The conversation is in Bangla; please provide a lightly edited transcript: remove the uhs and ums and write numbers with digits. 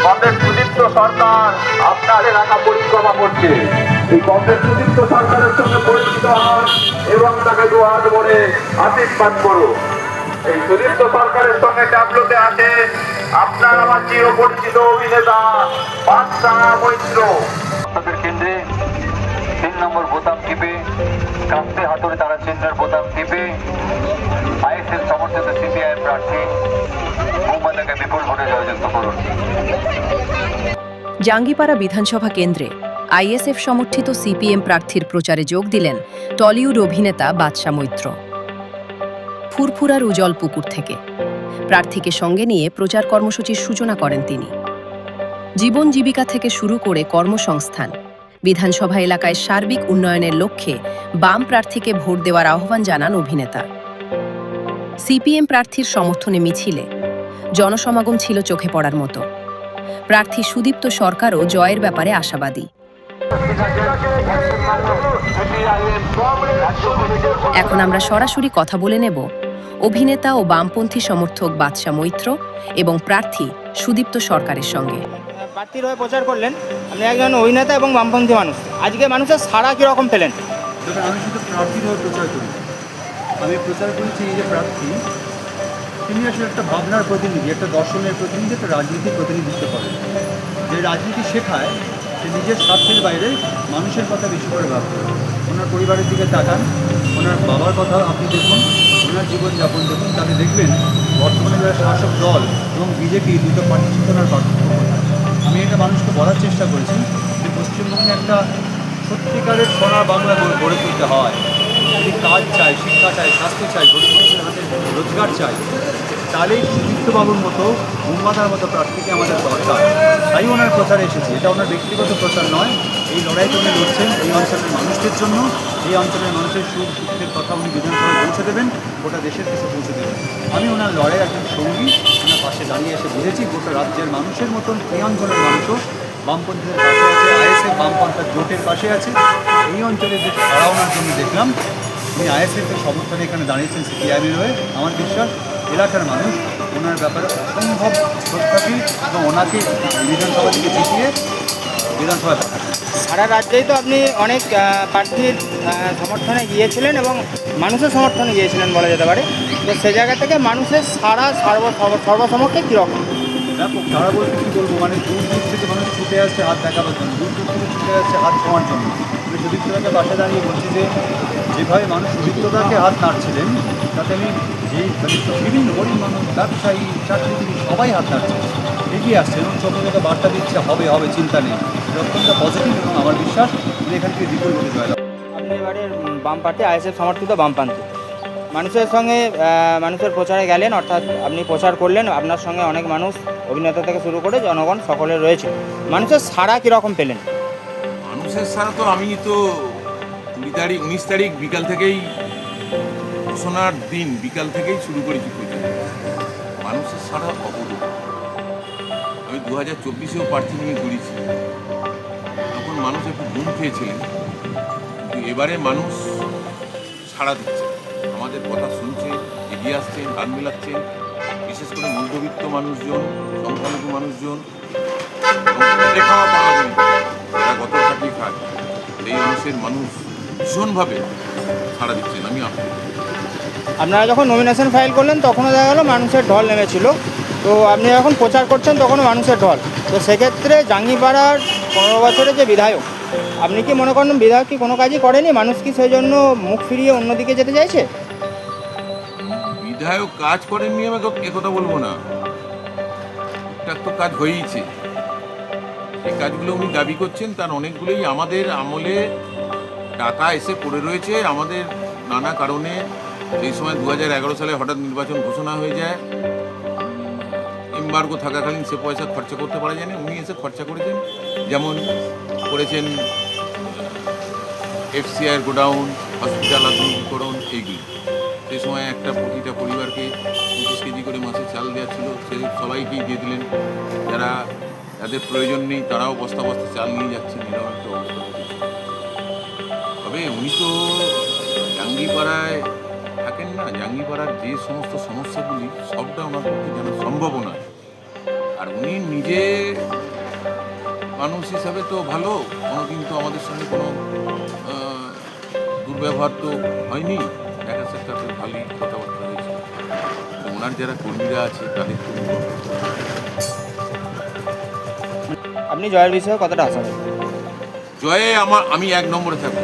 কংগ্রেস সুদীপ্ত সরকার আপনার এলাকা পরিক্রমা করছে। এই কংগ্রেস সুদীপ্ত সরকারের সঙ্গে পরিচিত হন এবং তাকে দুহাত ভরে আশীর্বাদ করুন। এই সুদীপ্ত সরকারের সঙ্গে ট্যাবলোতে আছে আপনার আমার চির পরিচিত অভিনেতা বাদশা মৈত্র। আপনাদের কেন্দ্রে 3 নম্বর বোতাম টিপে কাস্তে হাতুড়ি তারা চিহ্নের বোতাম টিপে আইএসএফ সমর্থিত সিপিআই প্রার্থী মৌমাতাকে বিপুল ভোটে জয়যুক্ত করুন। জাঙ্গিপাড়া বিধানসভা কেন্দ্রে আইএসএফ সমর্থিত সিপিএম প্রার্থীর প্রচারে যোগ দিলেন টলিউড অভিনেতা বাদশা মৈত্র। ফুরফুরার উজল পুকুর থেকে প্রার্থীকে সঙ্গে নিয়ে প্রচার কর্মসূচির সূচনা করেন তিনি। জীবন জীবিকা থেকে শুরু করে কর্মসংস্থান, বিধানসভা এলাকায় সার্বিক উন্নয়নের লক্ষ্যে বাম প্রার্থীকে ভোট দেওয়ার আহ্বান জানান অভিনেতা। সিপিএম প্রার্থীর সমর্থনে মিছিলে জনসমাগম ছিল চোখে পড়ার মতো। প্রার্থী সুদীপ্ত সরকারও জয়ের ব্যাপারে আশাবাদী। এখন আমরা সরাসরি কথা বলে নেব অভিনেতা ও বামপন্থী সমর্থক বাদশা মৈত্র এবং প্রার্থী সুদীপ্ত সরকারের সঙ্গে। প্রার্থীর হয়ে প্রচার করলেন, আপনি একজন অভিনেতা এবং বামপন্থী মানুষ, আজকে মানুষের সাড়া কীরকম পেলেন? দেখুন, আমি শুধু প্রার্থীর হয়ে প্রচার করি। আমি প্রচার করেছি এই যে প্রার্থী, তিনি আসলে একটা ভাবনার প্রতিনিধি, একটা দর্শনের প্রতিনিধি, একটা রাজনীতির প্রতিনিধিত্ব করেন। যে রাজনীতি শেখায় যে নিজের স্বার্থের বাইরে মানুষের কথা বেশি করে ভাবতে। ওনার পরিবারের দিকে তাকান, ওনার বাবার কথা আপনি দেখুন, ওনার জীবনযাপন দেখুন, তাহলে দেখবেন বর্তমানে যারা শাসক দল এবং বিজেপি দুটো পার্টির সাথে ওনার পার্থক্য কোথায়। আমি এটা মানুষকে বলার চেষ্টা করেছি যে পশ্চিমবঙ্গে একটা সত্যিকারের সোনার বাংলা গড়ে তুলতে হয়। যদি কাজ চাই, শিক্ষা চাই, স্বাস্থ্য চাই, গরিব মানুষের হাতে রোজগার চাই, তাহলেই সুদীপ্তবাবুর মতো উম্মাদার মতো প্রার্থীকে আমাদের দরকার। তাই ওনার প্রচারে এসেছি। এটা ওনার ব্যক্তিগত প্রচার নয়। এই লড়াইটা উনি লড়ছেন এই অঞ্চলের মানুষদের জন্য। এই অঞ্চলের মানুষের সুখ দুঃখের কথা উনি বিধানসভায় পৌঁছে দেবেন, গোটা দেশের কাছে পৌঁছে দেবেন। আমি ওনার লড়াইয়ের একজন সঙ্গী, ওনার পাশে দাঁড়িয়ে এসে বুঝেছি গোটা রাজ্যের মানুষের মতন এই অঞ্চলের মানুষও বামপন্থীদের পাশে আছে, আইএসএফ বামপন্থার জোটের পাশে আছে। এই অঞ্চলের যে হারাওনার জন্য দেখলাম উনি আইএসএফের সমর্থনে এখানে দাঁড়িয়েছেন সিপিআইএমের হয়ে। আমার বিশ্বাস এলাকার মানুষ ওনার ব্যাপারে অসম্ভব প্রত্যাশী এবং ওনাকে বিধানসভা থেকে জিতিয়ে বিধানসভায় পাঠাবেন। সারা রাজ্যেই তো আপনি অনেক প্রার্থীর সমর্থনে গিয়েছিলেন এবং মানুষের সমর্থনে গিয়েছিলেন বলা যেতে পারে। তো সে জায়গা থেকে মানুষের সারা সর্বসমক্ষে কীরকম? ব্যাপক। তারা বলতে কী বলবো, মানে দূর দূর থেকে মানুষ ছুটে আসছে হাত দেখাবার জন্য, দূর দূর থেকে ছুটে আসছে হাত ছোঁয়ার জন্য। আমি সুদীপ্তদাকে পাশে দাঁড়িয়ে বলছি যে যেভাবে মানুষ সুদীপ্তদাকে হাত নাড়ছিলেন, তাতে আমি যেই বিভিন্ন গরিব মানুষ, ব্যবসায়ী, চাকরিজীবী সবাই হাত নাড়ছে, এগিয়ে আসছে এবং চোখে চোখে বার্তা দিচ্ছে হবে হবে, চিন্তা নেই। অত্যন্ত পজিটিভ এবং আমার বিশ্বাস উনি এখান থেকে বিপুল ভোটে জয়লাভ। আপনি এবারে বাম পার্টি আইএসএফ সমর্থিত বামপন্থী মানুষের সঙ্গে মানুষের প্রচারে গেলেন, অর্থাৎ আপনি প্রচার করলেন, আপনার সঙ্গে অনেক মানুষ অভিনেতা থেকে শুরু করে জনগণ সকলে রয়েছে। মানুষের সাড়া কীরকম পেলেন? মানুষের সারা তো আমি তো 19 তারিখ বিকাল থেকেই, ঘোষণার দিন বিকাল থেকেই শুরু করেছি প্রচার। মানুষের সারা অবরোধ। আমি 2024-এও প্রার্থী নিয়ে ঘুরেছি, তখন মানুষ একটু ঘুম খেয়েছিলেন, কিন্তু এবারে মানুষ সাড়া দিচ্ছে, আমাদের কথা শুনছে, এগিয়ে আসছেন, হাত মেলাচ্ছেন। বিশেষ করে মধ্যবিত্ত মানুষজন, সংখ্যালঘু মানুষজন এবং খেটে খাওয়া পাওয়া যারা গত খাটিয়ে খায়, এই অংশের মানুষ ভীষণভাবে সাড়া দিচ্ছেন। আমি আপনারা যখন নমিনেশন ফাইল করলেন তখনও দেখা গেলো মানুষের ঢল নেমেছিল, তো আপনি যখন প্রচার করছেন তখনও মানুষের ঢল। তো সেক্ষেত্রে জাঙ্গিপাড়ার 15 বছরের যে বিধায়ক, আপনি কি মনে করেন বিধায়ক কি কোনো কাজই করেনি? মানুষ কি সেই জন্য মুখ ফিরিয়ে অন্যদিকে যেতে চাইছে? বিধায়ক কাজ করেননি আমি একথা বলবো না, টুকটাক তো কাজ হয়েইছে। এই কাজগুলো উনি দাবি করছেন, তার অনেকগুলোই আমাদের আমলে টাকা এসে পড়ে রয়েছে। আমাদের নানা কারণে সেই সময় 2011 সালে হঠাৎ নির্বাচন ঘোষণা হয়ে যায়, এমবার্গো থাকাকালীন সে পয়সা খরচা করতে পারা যায়নি, উনি এসে খরচা করেছেন। যেমন করেছেন এফসিআইয়ের গোডাউন, হসপিটাল আধুনিকীকরণ, এইগুলি। সেই সময় একটা প্রতিটা পরিবারকে 25 কেজি করে মাসে চাল দেওয়া ছিল, সে সবাইকেই দিয়ে দিলেন। যাদের প্রয়োজন নেই তারাও বস্তা বস্তা চাল নিয়ে যাচ্ছেন, এরকম একটা অবস্থা হয়েছে। তবে উনি তো জাঙ্গিপাড়ায় থাকেন না, জাঙ্গিপাড়ার যে সমস্ত সমস্যাগুলি সবটা ওনার পক্ষে জানা সম্ভব নয়। আর উনি নিজে মানুষ হিসাবে তো ভালো, কোনোদিন তো আমাদের সঙ্গে কোনো দুর্ব্যবহার তো হয়নি, দেখা সাক্ষাৎ ভালোই কথাবার্তা হয়েছে। তো ওনার যারা কর্মীরা আছে তাদের তো আপনি জয়ের বিষয়ে কতটা আশাবাদী? জয়ে আমি 1 নম্বরে থাকবো।